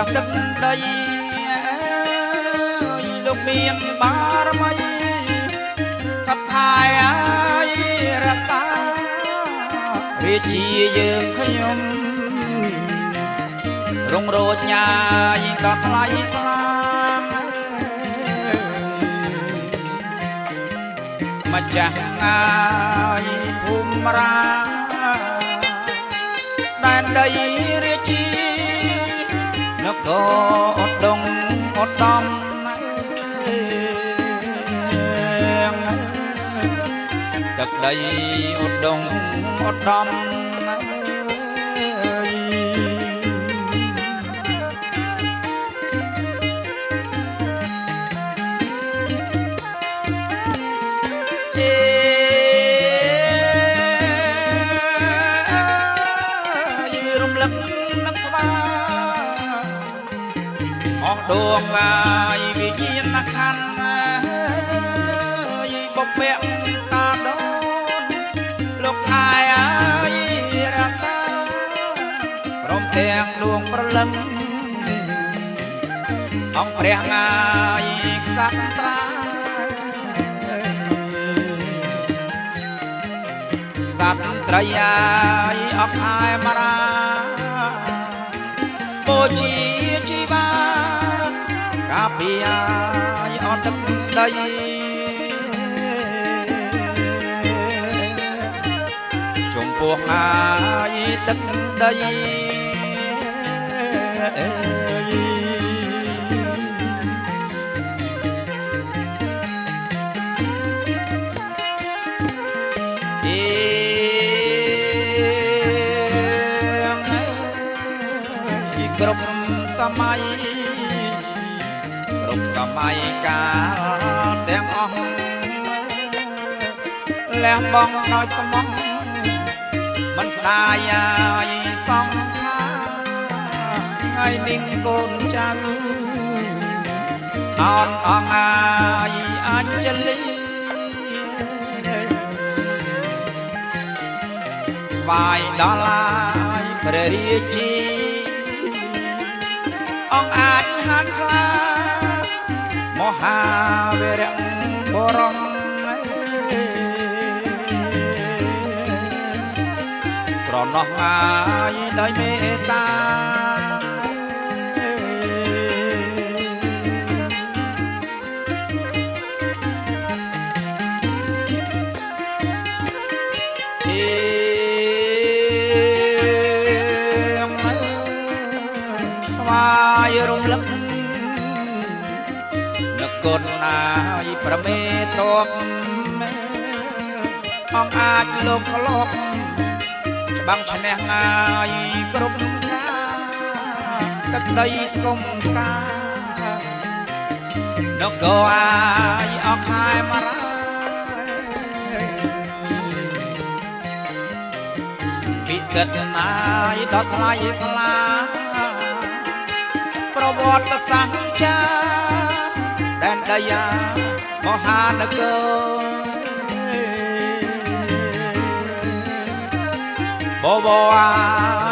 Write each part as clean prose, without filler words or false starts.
ចាស់ទឹកដីលោកមានបារមីថាថែអើយរក្សារាជាយើងខ្ញុំរងរោចញ៉ាយដល់ថ្លៃថ្លាម្ចាស់ងាយភូមិរាដែនដីរាជានគរឧត្តមឧត្តមទឹកដីឧត្តមឧត្តមរំលឹកនឹកថ្វាអស់ដួងអាយវិញ្ញាណខណ្ឌបពៈតាដូនលោកថែអើយរក្សាព្រមទាំងដួងប្រលឹងអង្គព្រះងាយក្សត្រាក្សត្រីអាយអខែមរាបូជាជីវាកាពីអាយអត់ទឹកដីចំពោះអាយទឹកដីគ្រប់សម័យគ្រប់សម័យកាលទាំងអស់លះបង់ដោយស្មោះមិនស្ដាយអាយសង្ខាថ្ងៃនេះកូនចៅអនអងអាយអញ្ជលីថ្វាយដល់អាយព្រះរាជាអង្គអាចហានខ្លាមហាវីរៈបរមស្រណោះអាយដោយមេត្តារំលឹកនឹកកូនអាយប្រមេតបអង្គអាចលោកក្លោកច្បាំងឈ្នះងាយគ្រប់ការទឹកដីថ្គុំការនគរអាយអខែមរាពិសិដ្ឋណាយដល់ថ្លៃថ្លាប្រវត្តិសាស្ត្រចាដែនដីមហានគរបបអា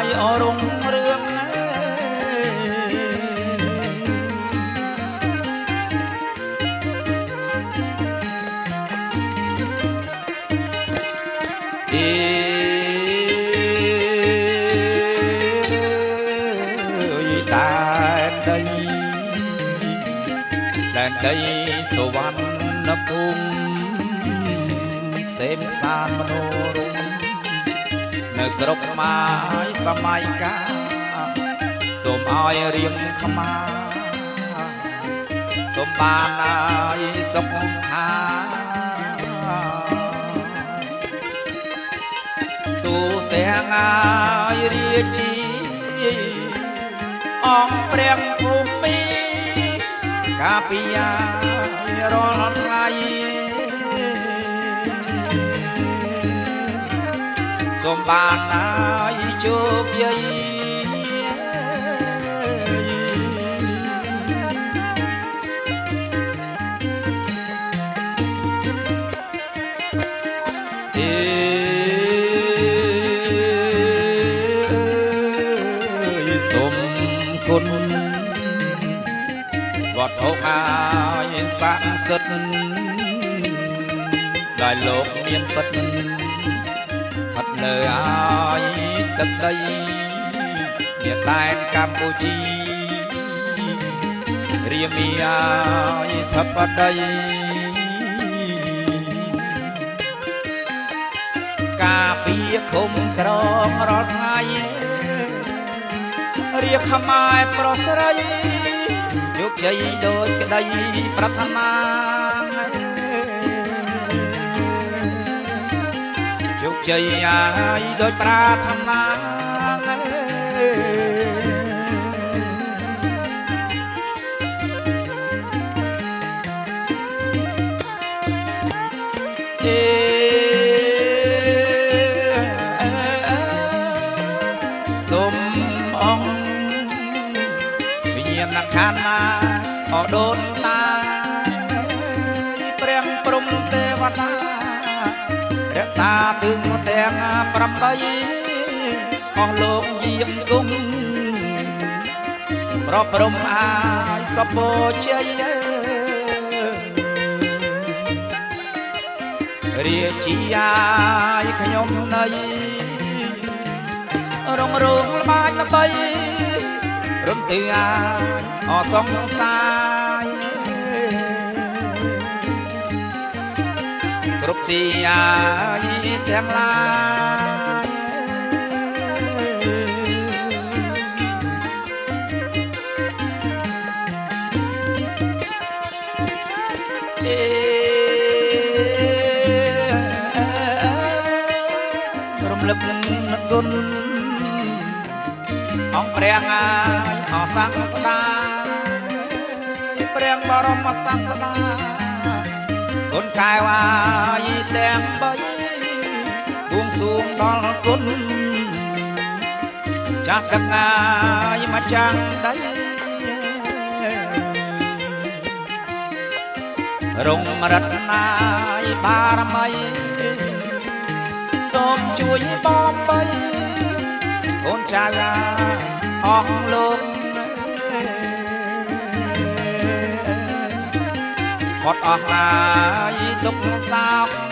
យអរុងរឿងដែនដីសុវណ្ណភូមិសេមសានមនោរម្យនៅគ្រប់ម៉ាយសម័យកាលសូមឲ្យរៀងខ្មាសូមបានឲ្យសុខខាទូទាំងឲ្យរាជាអង្គព្រះភូមិកាពីយារាល់ថ្ងៃសូមបានឲ្យជោគជ័យសូមគុណ กอายสักสุดได้โลกเมียนปัดthật nơi ai tập đây địa tai Campuchia riêng mi ai thập ở đây cà phê không krong rót ngay riêng khăm ai prosray chúc chơi đôi cái đây pratana chúc chơi ai đôi pratana khăn họ đôn ta prem prum te vana rẽ xa tương teng pram bay họ lục diêm cung pro prum ai sapo chơi ria chi ai khayom nay rong rong mai la bay rung từ ai họ sống sai cướp đi ai tiếng lai rung lực gun ông preng ai họ sang sada preng barom sang sada con cài ai tem bay buông xuống đó con chắc các ai mà chẳng đấy rung đất ai ba mây xôm chuối bom bay con trai ong lông hot ong ai tục sao